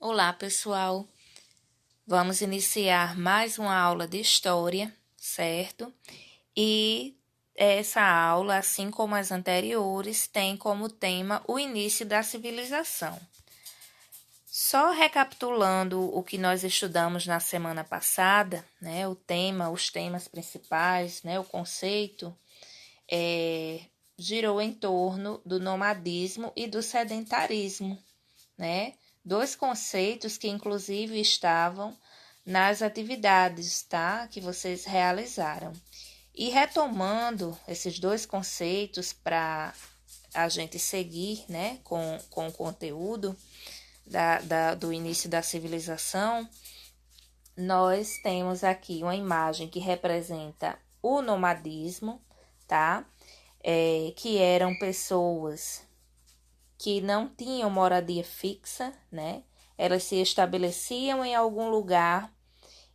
Olá, pessoal. Vamos iniciar mais uma aula de história, certo? E essa aula, assim como as anteriores, tem como tema o início da civilização. Só recapitulando o que nós estudamos na semana passada, né? Os temas principais, né? O conceito girou em torno do nomadismo e do sedentarismo, né? Dois conceitos que inclusive estavam nas atividades, tá? Que vocês realizaram. E retomando esses dois conceitos para a gente seguir, né, com o conteúdo do início da civilização, nós temos aqui uma imagem que representa o nomadismo, tá? Que eram pessoas que não tinham moradia fixa, né? Elas se estabeleciam em algum lugar,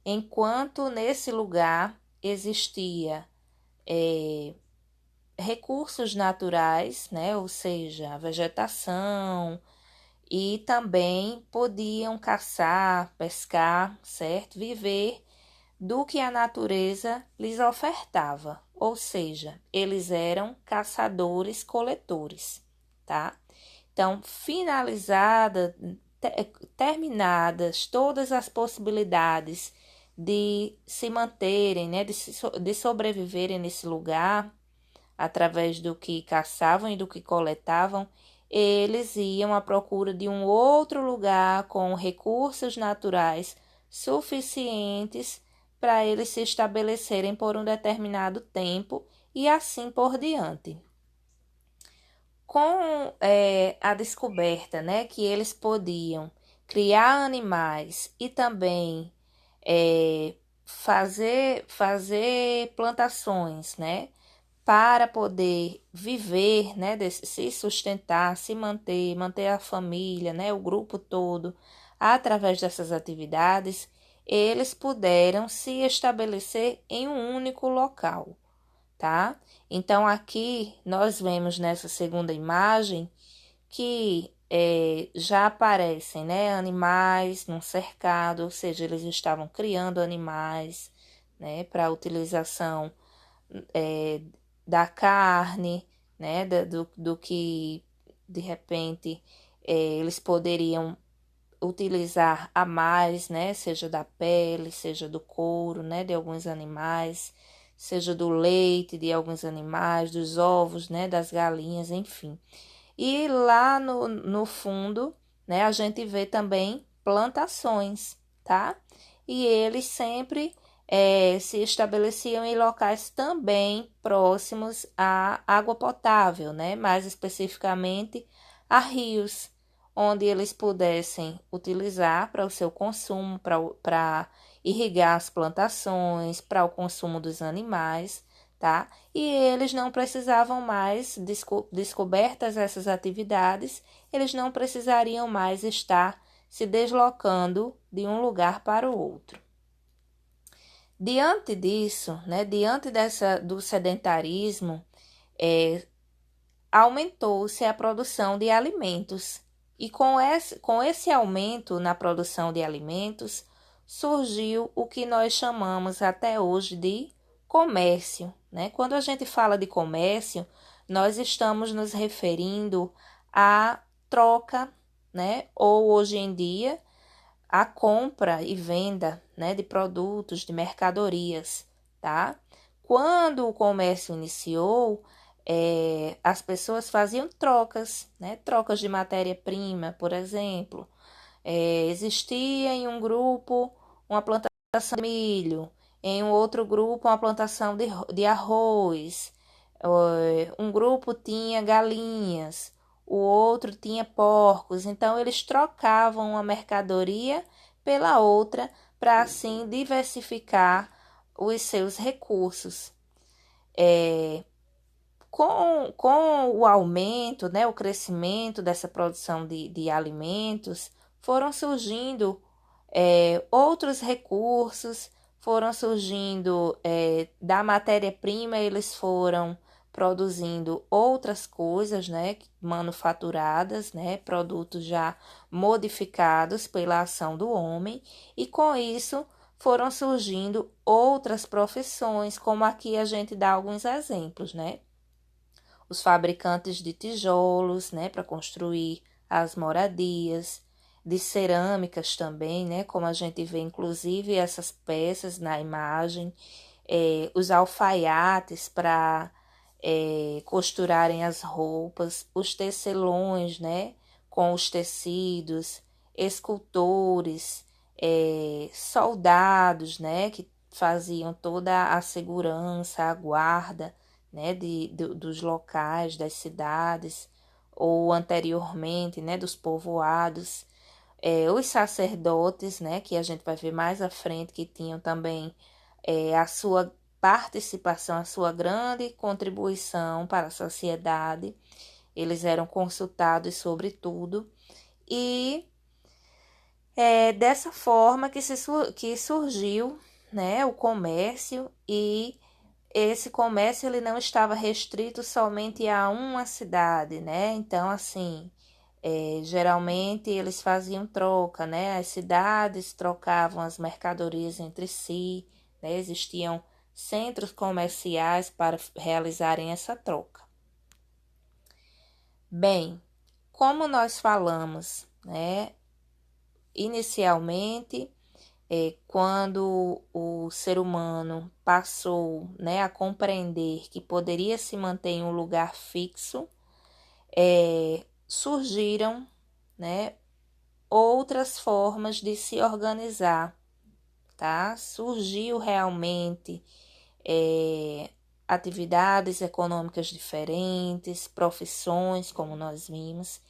enquanto nesse lugar existia recursos naturais, né? Ou seja, a vegetação, e também podiam caçar, pescar, certo? Viver do que a natureza lhes ofertava, ou seja, eles eram caçadores-coletores, tá? Então, terminadas todas as possibilidades de se manterem, né, de sobreviverem nesse lugar, através do que caçavam e do que coletavam, eles iam à procura de um outro lugar com recursos naturais suficientes para eles se estabelecerem por um determinado tempo e assim por diante. Com a descoberta, né, que eles podiam criar animais e também fazer plantações, né, para poder viver, né, se sustentar, se manter a família, né, o grupo todo, através dessas atividades, eles puderam se estabelecer em um único local, tá? Então, aqui nós vemos nessa segunda imagem que já aparecem, né, animais num cercado, ou seja, eles estavam criando animais, né, para utilização da carne, né, do que de repente eles poderiam utilizar a mais, né, seja da pele, seja do couro, né, de alguns animais, seja do leite de alguns animais, dos ovos, né, das galinhas, enfim. E lá no fundo, né, a gente vê também plantações, tá? E eles sempre se estabeleciam em locais também próximos à água potável, né? Mais especificamente a rios, onde eles pudessem utilizar para o seu consumo, para irrigar as plantações, para o consumo dos animais, tá? E eles não precisavam mais, descobertas essas atividades, eles não precisariam mais estar se deslocando de um lugar para o outro. Diante disso, né, diante do sedentarismo, aumentou-se a produção de alimentos. E com esse aumento na produção de alimentos, surgiu o que nós chamamos até hoje de comércio, né? Quando a gente fala de comércio, nós estamos nos referindo à troca, né? Ou hoje em dia, a compra e venda, né, de produtos, de mercadorias, tá? Quando o comércio iniciou, as pessoas faziam trocas, né? Trocas de matéria-prima, por exemplo. Existia em um grupo uma plantação de milho, em um outro grupo uma plantação de arroz, um grupo tinha galinhas, o outro tinha porcos, então eles trocavam uma mercadoria pela outra para assim diversificar os seus recursos. Com o aumento, né, o crescimento dessa produção de alimentos, foram surgindo outros recursos, foram surgindo da matéria-prima, eles foram produzindo outras coisas, né, manufaturadas, né, produtos já modificados pela ação do homem, e com isso foram surgindo outras profissões, como aqui a gente dá alguns exemplos, né? Os fabricantes de tijolos, né, para construir as moradias, de cerâmicas também, né, como a gente vê inclusive essas peças na imagem, os alfaiates para costurarem as roupas, os tecelões, né, com os tecidos, escultores, soldados, né, que faziam toda a segurança, a guarda, né, dos locais, das cidades, ou anteriormente, né, dos povoados, os sacerdotes, né, que a gente vai ver mais à frente, que tinham também a sua participação, a sua grande contribuição para a sociedade, eles eram consultados sobre tudo, e dessa forma que surgiu, né, o comércio, e esse comércio ele não estava restrito somente a uma cidade, né? Então, assim, geralmente eles faziam troca, né? As cidades trocavam as mercadorias entre si, né? Existiam centros comerciais para realizarem essa troca. Bem, como nós falamos, né? Inicialmente, quando o ser humano passou, né, a compreender que poderia se manter em um lugar fixo, surgiram, né, outras formas de se organizar, tá? Surgiu realmente atividades econômicas diferentes, profissões, como nós vimos,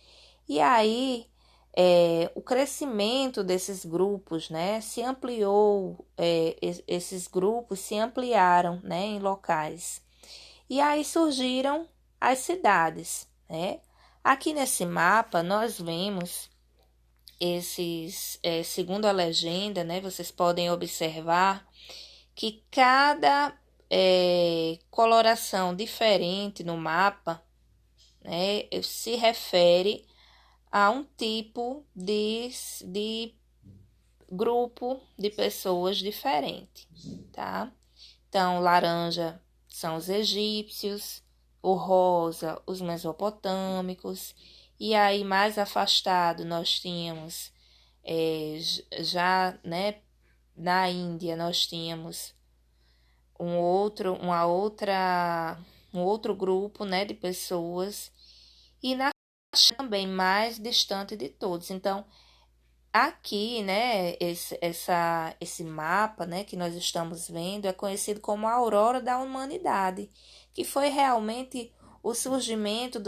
e aí o crescimento desses grupos, né, se ampliou, esses grupos se ampliaram, né, em locais. E aí surgiram as cidades, né? Aqui nesse mapa nós vemos esses, segundo a legenda, né, vocês podem observar que cada coloração diferente no mapa, né, se refere a um tipo de grupo de pessoas diferente, tá? Então, laranja são os egípcios, o rosa, os mesopotâmicos, e aí mais afastado nós tínhamos, já, né, na Índia nós tínhamos um outro grupo, né, de pessoas, e na China também mais distante de todos. Então, aqui, né, esse mapa, né, que nós estamos vendo é conhecido como a aurora da humanidade, que foi realmente o surgimento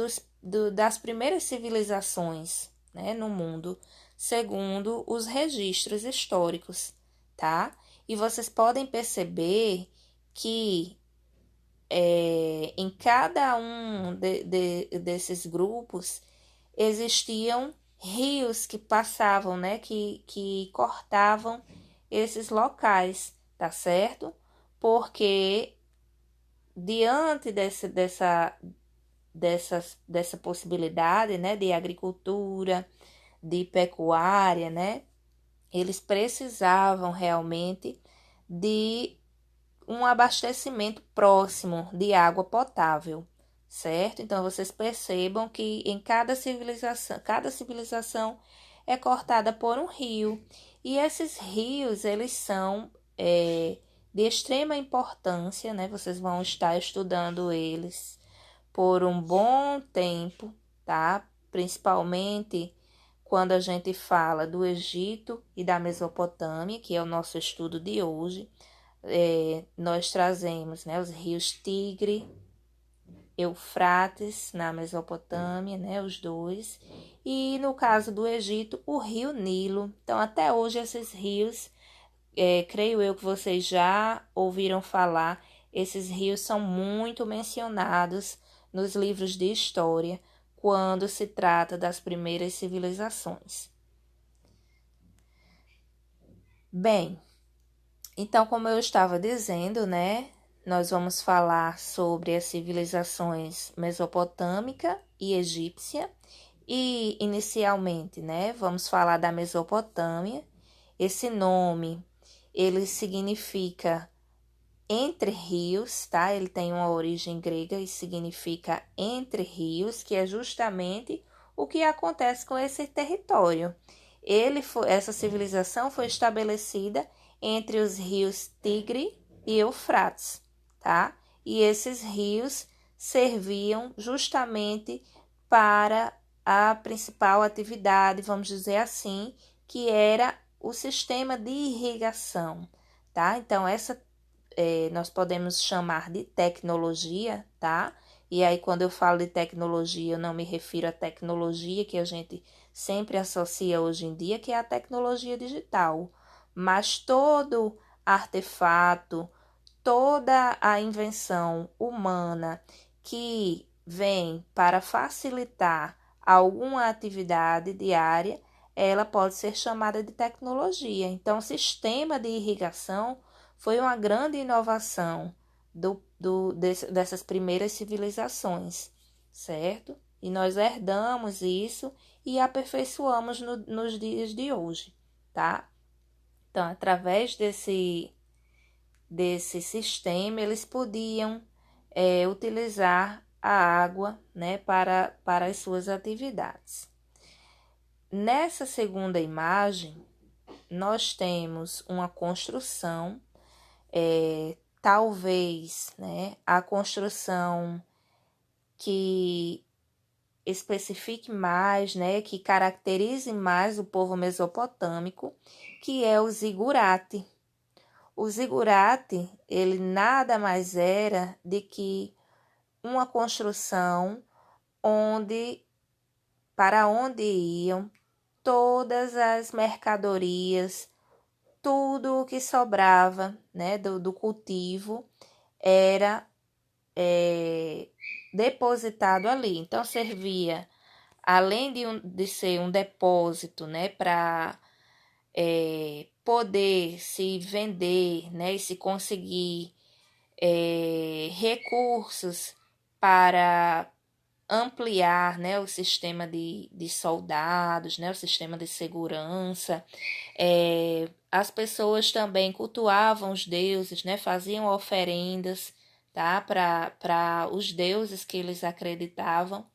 das primeiras civilizações, né, no mundo, segundo os registros históricos, tá? E vocês podem perceber que em cada um desses grupos existiam rios que passavam, né, que cortavam esses locais, tá certo? Porque diante dessa possibilidade, né, de agricultura, de pecuária, né, eles precisavam realmente de um abastecimento próximo de água potável, certo? Então vocês percebam que em cada civilização é cortada por um rio, e esses rios eles são de extrema importância, né? Vocês vão estar estudando eles por um bom tempo, tá? Principalmente quando a gente fala do Egito e da Mesopotâmia, que é o nosso estudo de hoje. Nós trazemos, né, os rios Tigre, Eufrates na Mesopotâmia, né, os dois, e no caso do Egito, o rio Nilo. Então, até hoje, esses rios, creio eu que vocês já ouviram falar, esses rios são muito mencionados nos livros de história quando se trata das primeiras civilizações. Bem, então, como eu estava dizendo, né, nós vamos falar sobre as civilizações mesopotâmica e egípcia. E inicialmente, né, vamos falar da Mesopotâmia. Esse nome, ele significa entre rios, tá? Ele tem uma origem grega e significa entre rios, que é justamente o que acontece com esse território. Essa civilização foi estabelecida entre os rios Tigre e Eufrates, tá? E esses rios serviam justamente para a principal atividade, vamos dizer assim, que era o sistema de irrigação, tá? Então, nós podemos chamar de tecnologia, tá? E aí, quando eu falo de tecnologia, eu não me refiro à tecnologia que a gente sempre associa hoje em dia, que é a tecnologia digital, mas todo artefato, toda a invenção humana que vem para facilitar alguma atividade diária, ela pode ser chamada de tecnologia. Então, o sistema de irrigação foi uma grande inovação dessas primeiras civilizações, certo? E nós herdamos isso e aperfeiçoamos nos dias de hoje, tá? Então, através desse sistema, eles podiam utilizar a água, né, para as suas atividades. Nessa segunda imagem, nós temos uma construção, talvez, né, a construção que especifique mais, né, que caracterize mais o povo mesopotâmico, que é o zigurate. O zigurate, ele nada mais era de que uma construção para onde iam todas as mercadorias, tudo o que sobrava, né, do cultivo era depositado ali. Então, servia, além de ser um depósito, né, para poder se vender, né, e se conseguir recursos para ampliar, né, o sistema de soldados, né, o sistema de segurança. As pessoas também cultuavam os deuses, né, faziam oferendas, tá, para os deuses que eles acreditavam.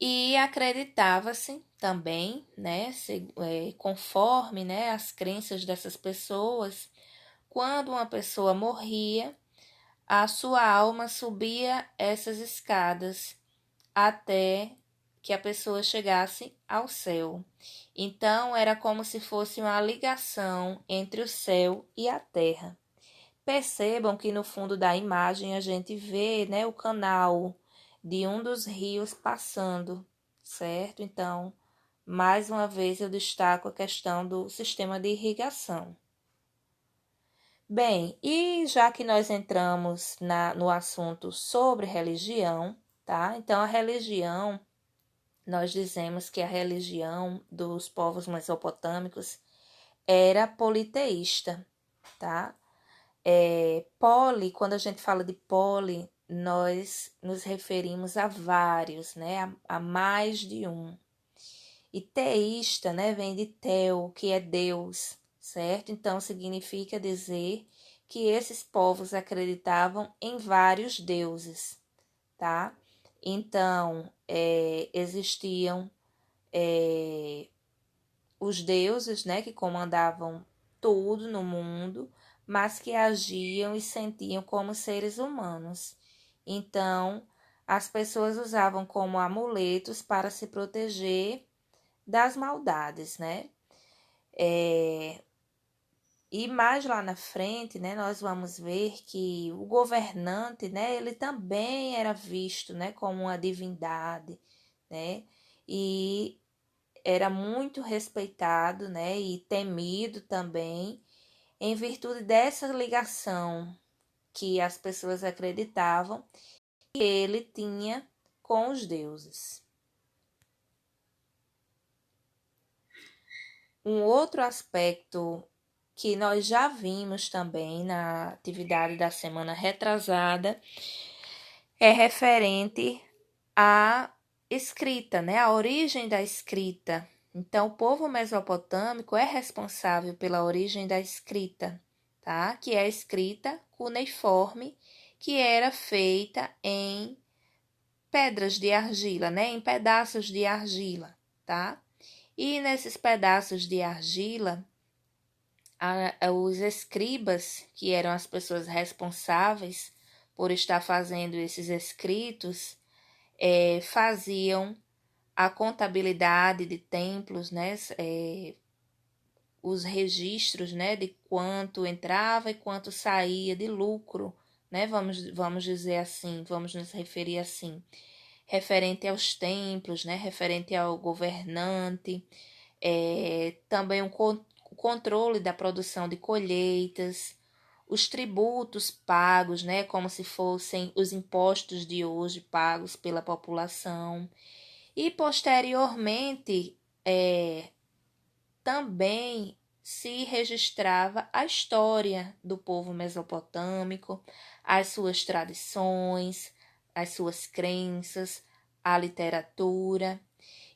E acreditava-se também, né, conforme, né, as crenças dessas pessoas, quando uma pessoa morria, a sua alma subia essas escadas até que a pessoa chegasse ao céu. Então, era como se fosse uma ligação entre o céu e a terra. Percebam que no fundo da imagem a gente vê, né, o canal de um dos rios passando, certo? Então, mais uma vez eu destaco a questão do sistema de irrigação. Bem, e já que nós entramos no assunto sobre religião, tá? Então, a religião, nós dizemos que a religião dos povos mesopotâmicos era politeísta, tá? Quando a gente fala de poli, nós nos referimos a vários, né? A mais de um. E teísta, né, vem de teu, que é Deus, certo? Então significa dizer que esses povos acreditavam em vários deuses, tá? Então existiam os deuses, né, que comandavam tudo no mundo, mas que agiam e sentiam como seres humanos. Então, as pessoas usavam como amuletos para se proteger das maldades, né? E mais lá na frente, né, nós vamos ver que o governante, né, ele também era visto, né, como uma divindade, né? E era muito respeitado, né, e temido também, em virtude dessa ligação que as pessoas acreditavam que ele tinha com os deuses. Um outro aspecto que nós já vimos também na atividade da semana retrasada, é referente à escrita, né? A origem da escrita. Então, o povo mesopotâmico é responsável pela origem da escrita, tá? Que é a escrita cuneiforme, que era feita em pedras de argila, né? Em pedaços de argila, tá? E nesses pedaços de argila, os escribas, que eram as pessoas responsáveis por estar fazendo esses escritos, faziam a contabilidade de templos, né? Os registros, né? De quanto entrava e quanto saía de lucro, né? Vamos dizer assim, vamos nos referir assim, referente aos templos, né? Referente ao governante, também o controle da produção de colheitas, os tributos pagos, né, como se fossem os impostos de hoje pagos pela população. E posteriormente, também se registrava a história do povo mesopotâmico, as suas tradições, as suas crenças, a literatura.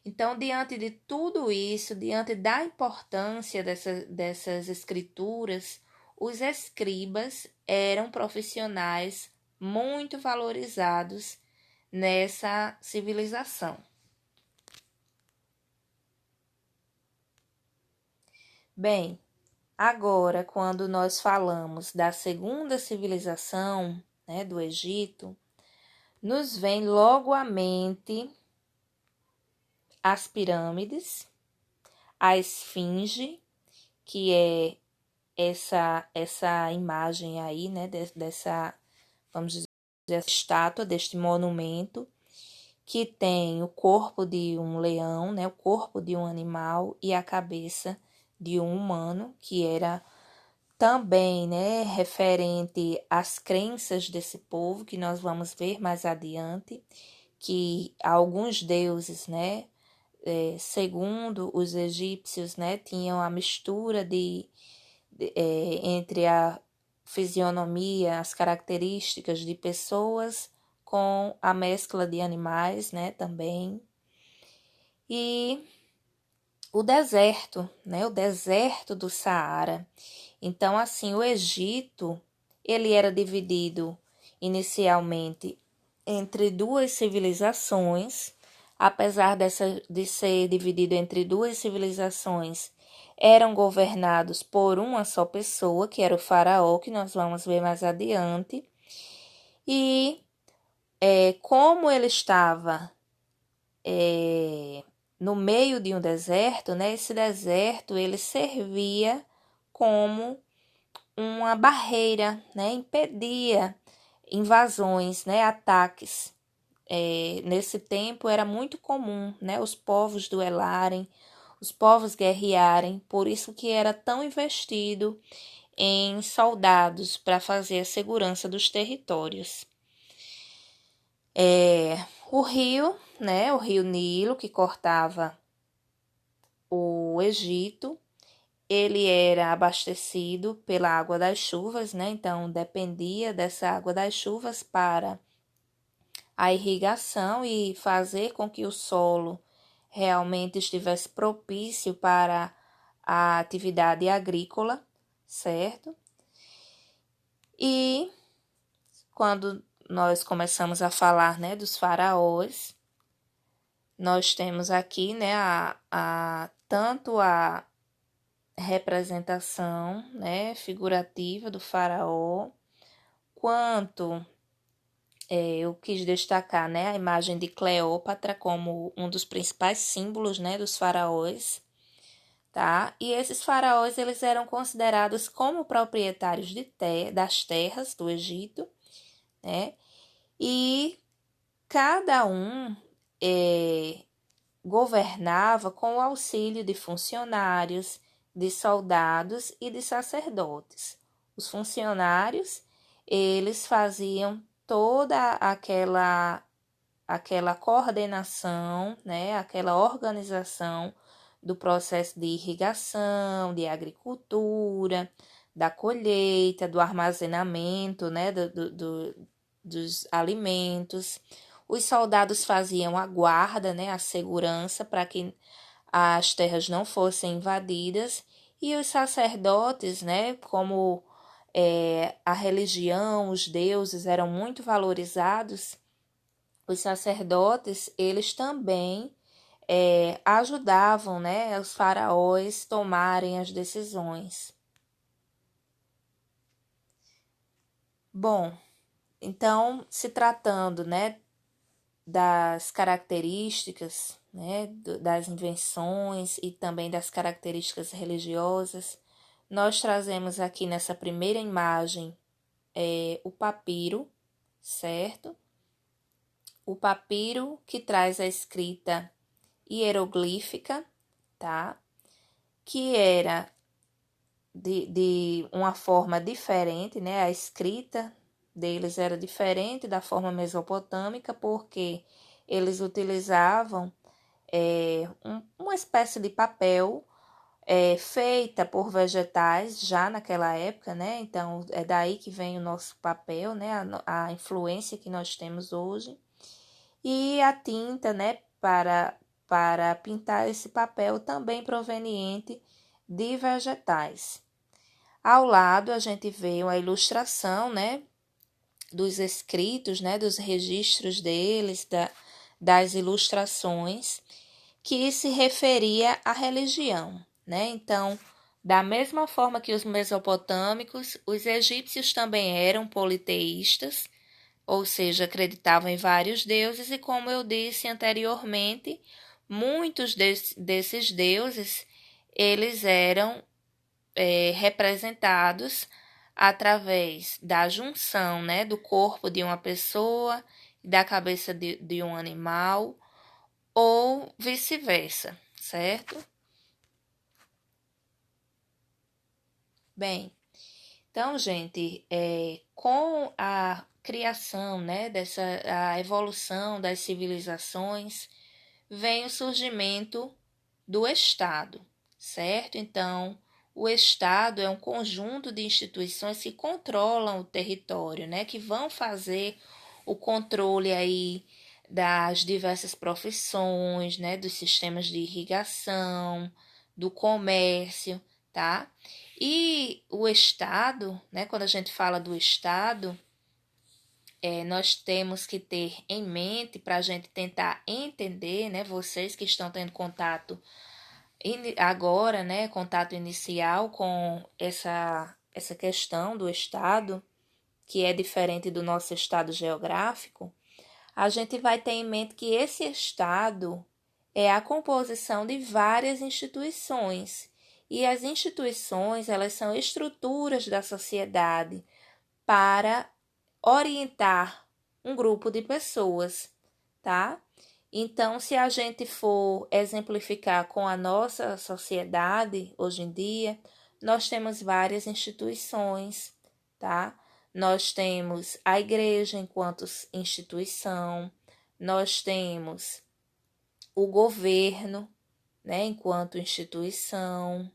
Então, diante de tudo isso, diante da importância dessas escrituras, os escribas eram profissionais muito valorizados nessa civilização. Bem, agora, quando nós falamos da segunda civilização, né, do Egito, nos vem logo à mente as pirâmides, a esfinge, que é essa imagem aí, né, dessa, vamos dizer, essa estátua, deste monumento, que tem o corpo de um leão, né, o corpo de um animal e a cabeça de um humano, que era também, né, referente às crenças desse povo, que nós vamos ver mais adiante, que alguns deuses, né, segundo os egípcios, né, tinham a mistura entre a fisionomia, as características de pessoas com a mescla de animais, né, também. E o deserto, né, o deserto do Saara. Então, assim, o Egito, ele era dividido inicialmente entre duas civilizações, apesar de ser dividido entre duas civilizações, eram governados por uma só pessoa, que era o faraó, que nós vamos ver mais adiante. E como ele estava no meio de um deserto, né, esse deserto ele servia como uma barreira, né, impedia invasões, né, ataques. Nesse tempo era muito comum, né, os povos duelarem, os povos guerrearem, por isso que era tão investido em soldados para fazer a segurança dos territórios. O rio, né, o rio Nilo, que cortava o Egito, ele era abastecido pela água das chuvas, né, então dependia dessa água das chuvas para a irrigação e fazer com que o solo realmente estivesse propício para a atividade agrícola, certo? E quando nós começamos a falar, né, dos faraós, nós temos aqui, né, tanto a representação, né, figurativa do faraó, quanto eu quis destacar, né, a imagem de Cleópatra como um dos principais símbolos, né, dos faraós, tá? E esses faraós, eles eram considerados como proprietários das terras do Egito, né? E cada um governava com o auxílio de funcionários, de soldados e de sacerdotes. Os funcionários, eles faziam toda aquela coordenação, né, aquela organização do processo de irrigação, de agricultura, da colheita, do armazenamento, né, dos alimentos. Os soldados faziam a guarda, né, a segurança para que as terras não fossem invadidas, e os sacerdotes, né, como a religião, os deuses eram muito valorizados, os sacerdotes, eles também ajudavam, né, os faraós tomarem as decisões. Bom, então, se tratando, né, das características, né, das invenções e também das características religiosas, nós trazemos aqui nessa primeira imagem o papiro, certo? O papiro que traz a escrita hieroglífica, tá? Que era de uma forma diferente, né? A escrita deles era diferente da forma mesopotâmica, porque eles utilizavam uma espécie de papel feita por vegetais já naquela época, né? Então é daí que vem o nosso papel, né? A influência que nós temos hoje. E a tinta, né? Para pintar esse papel também proveniente de vegetais. Ao lado a gente vê a ilustração, né? Dos escritos, né? Dos registros deles, das ilustrações, que se referia à religião, né? Então, da mesma forma que os mesopotâmicos, os egípcios também eram politeístas, ou seja, acreditavam em vários deuses, e como eu disse anteriormente, muitos desses deuses, eles eram representados através da junção, né, do corpo de uma pessoa e da cabeça de um animal, ou vice-versa, certo? Bem, então, gente, com a criação, né, a evolução das civilizações, vem o surgimento do Estado, certo? Então, o Estado é um conjunto de instituições que controlam o território, né, que vão fazer o controle aí das diversas profissões, né, dos sistemas de irrigação, do comércio, tá? E o Estado, né, quando a gente fala do Estado, nós temos que ter em mente para a gente tentar entender, né, vocês que estão tendo contato agora, né, contato inicial com essa questão do Estado, que é diferente do nosso estado geográfico, a gente vai ter em mente que esse Estado é a composição de várias instituições. E as instituições, elas são estruturas da sociedade para orientar um grupo de pessoas, tá? Então, se a gente for exemplificar com a nossa sociedade hoje em dia, nós temos várias instituições, tá? Nós temos a igreja enquanto instituição, nós temos o governo, né, enquanto instituição,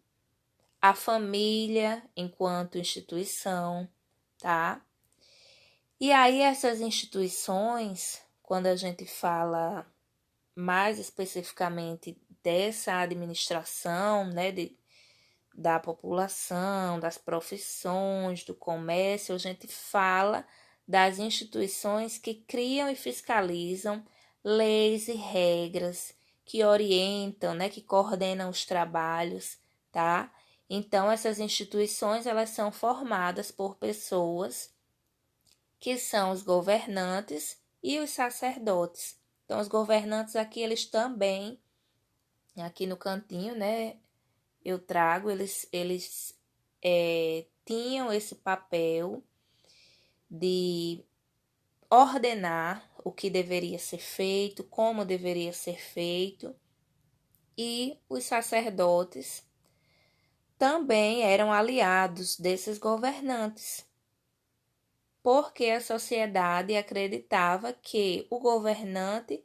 a família enquanto instituição, tá? E aí essas instituições, quando a gente fala mais especificamente dessa administração, né, da população, das profissões, do comércio, a gente fala das instituições que criam e fiscalizam leis e regras, que orientam, né, que coordenam os trabalhos, tá? Então, essas instituições, elas são formadas por pessoas que são os governantes e os sacerdotes. Então, os governantes aqui, eles também, aqui no cantinho, né, eu trago, eles tinham esse papel de ordenar o que deveria ser feito, como deveria ser feito, e os sacerdotes também eram aliados desses governantes, porque a sociedade acreditava que o governante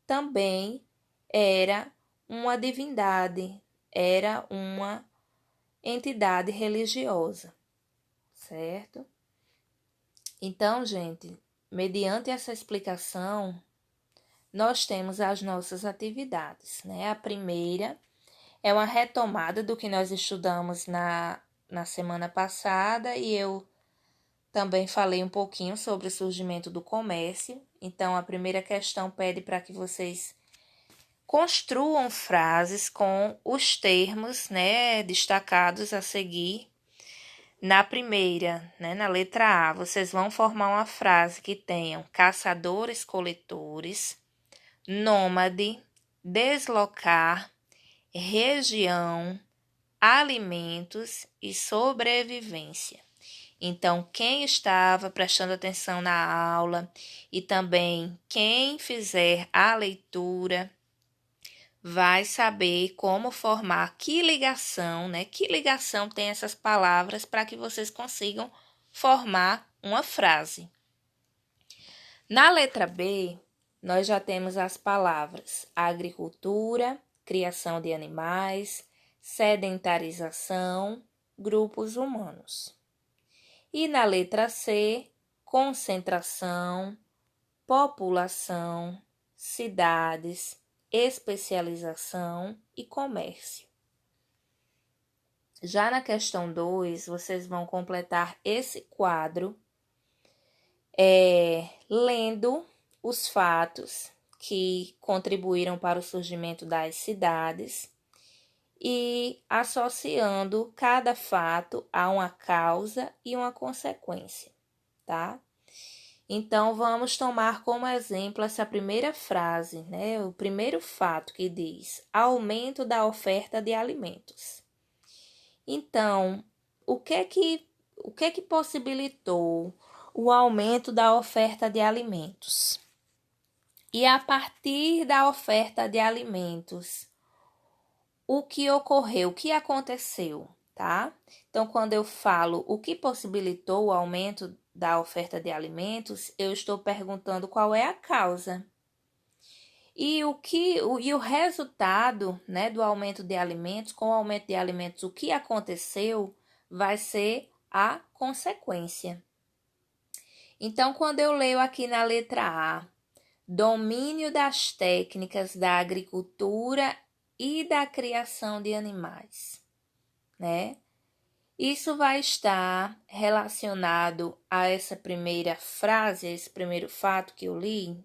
também era uma divindade, era uma entidade religiosa, certo? Então, gente, mediante essa explicação, nós temos as nossas atividades, né? A primeira é uma retomada do que nós estudamos na semana passada e eu também falei um pouquinho sobre o surgimento do comércio. Então, a primeira questão pede para que vocês construam frases com os termos, né, destacados a seguir. Na primeira, né, na letra A, vocês vão formar uma frase que tenham caçadores-coletores, nômade, deslocar, região, alimentos e sobrevivência. Então, quem estava prestando atenção na aula e também quem fizer a leitura vai saber como formar que ligação, né? Que ligação tem essas palavras para que vocês consigam formar uma frase. Na letra B, nós já temos as palavras agricultura, criação de animais, sedentarização, grupos humanos. E na letra C, concentração, população, cidades, especialização e comércio. Já na questão 2, vocês vão completar esse quadro lendo os fatos que contribuíram para o surgimento das cidades e associando cada fato a uma causa e uma consequência, tá? Então, vamos tomar como exemplo essa primeira frase, né? O primeiro fato que diz aumento da oferta de alimentos. Então, o que é que possibilitou o aumento da oferta de alimentos? E a partir da oferta de alimentos, o que ocorreu, o que aconteceu, tá? Então, quando eu falo o que possibilitou o aumento da oferta de alimentos, eu estou perguntando qual é a causa. E o resultado, né, do aumento de alimentos, com o aumento de alimentos, o que aconteceu vai ser a consequência. Então, quando eu leio aqui na letra A, domínio das técnicas da agricultura e da criação de animais, né? Isso vai estar relacionado a essa primeira frase, a esse primeiro fato que eu li?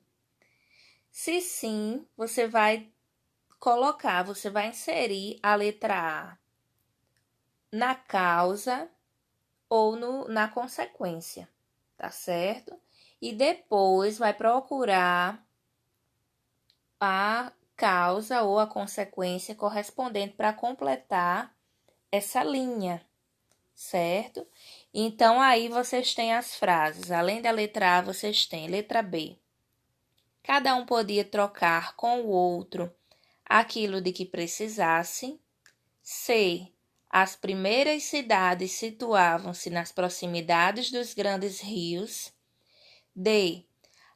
Se sim, você vai inserir a letra A na causa ou na consequência, tá certo? E depois vai procurar a causa ou a consequência correspondente para completar essa linha, certo? Então, aí vocês têm as frases. Além da letra A, vocês têm letra B. Cada um podia trocar com o outro aquilo de que precisasse. C. As primeiras cidades situavam-se nas proximidades dos grandes rios. D.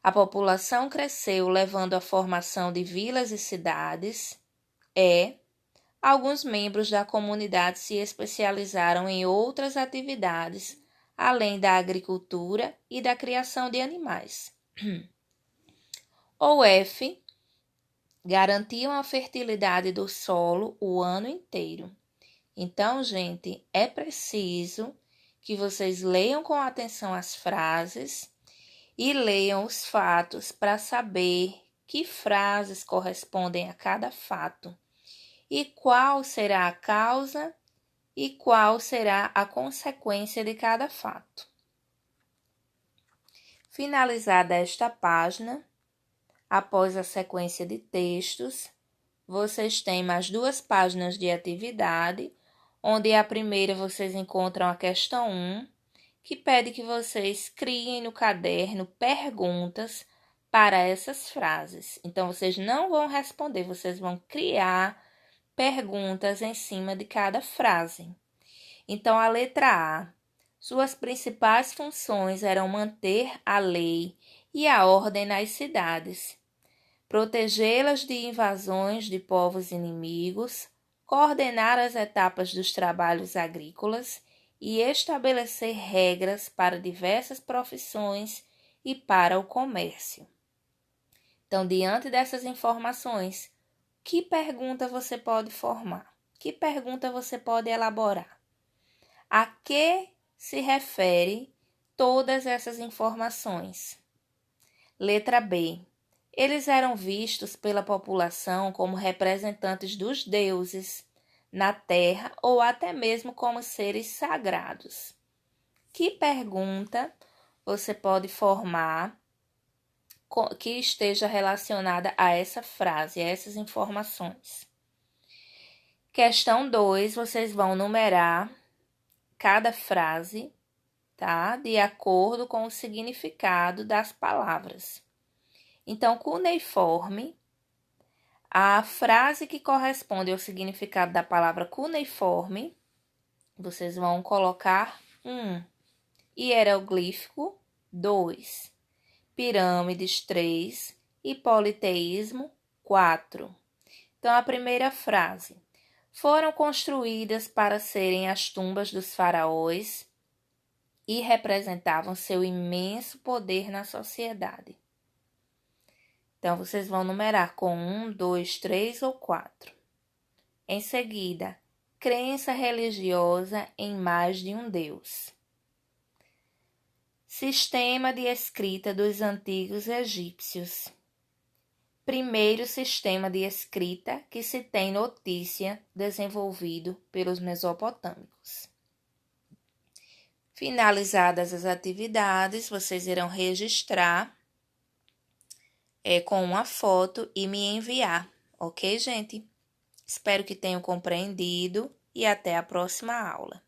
A população cresceu, levando à formação de vilas e cidades. E. Alguns membros da comunidade se especializaram em outras atividades, além da agricultura e da criação de animais. Ou F. Garantiam a fertilidade do solo o ano inteiro. Então, gente, é preciso que vocês leiam com atenção as frases e leiam os fatos para saber que frases correspondem a cada fato e qual será a causa e qual será a consequência de cada fato. Finalizada esta página, após a sequência de textos, vocês têm mais 2 páginas de atividade, onde a primeira vocês encontram a questão 1, que pede que vocês criem no caderno perguntas para essas frases. Então, vocês não vão responder, vocês vão criar perguntas em cima de cada frase. Então, a letra A. Suas principais funções eram manter a lei e a ordem nas cidades. protegê-las de invasões de povos inimigos, coordenar as etapas dos trabalhos agrícolas e estabelecer regras para diversas profissões e para o comércio. Então, diante dessas informações, que pergunta você pode formar? Que pergunta você pode elaborar? A que se refere todas essas informações? Letra B. Eles eram vistos pela população como representantes dos deuses na terra ou até mesmo como seres sagrados. Que pergunta você pode formar que esteja relacionada a essa frase, a essas informações? Questão 2, vocês vão numerar cada frase, tá? De acordo com o significado das palavras. Então, cuneiforme, a frase que corresponde ao significado da palavra cuneiforme, vocês vão colocar 1. Hieroglífico, 2. Pirâmides, 3. E politeísmo, 4. Então, a primeira frase. Foram construídas para serem as tumbas dos faraós e representavam seu imenso poder na sociedade. Então, vocês vão numerar com 1, 2, 3 ou 4. Em seguida, crença religiosa em mais de um Deus. Sistema de escrita dos antigos egípcios. Primeiro sistema de escrita que se tem notícia desenvolvido pelos mesopotâmicos. Finalizadas as atividades, vocês irão registrar com uma foto e me enviar, ok, gente? Espero que tenham compreendido e até a próxima aula.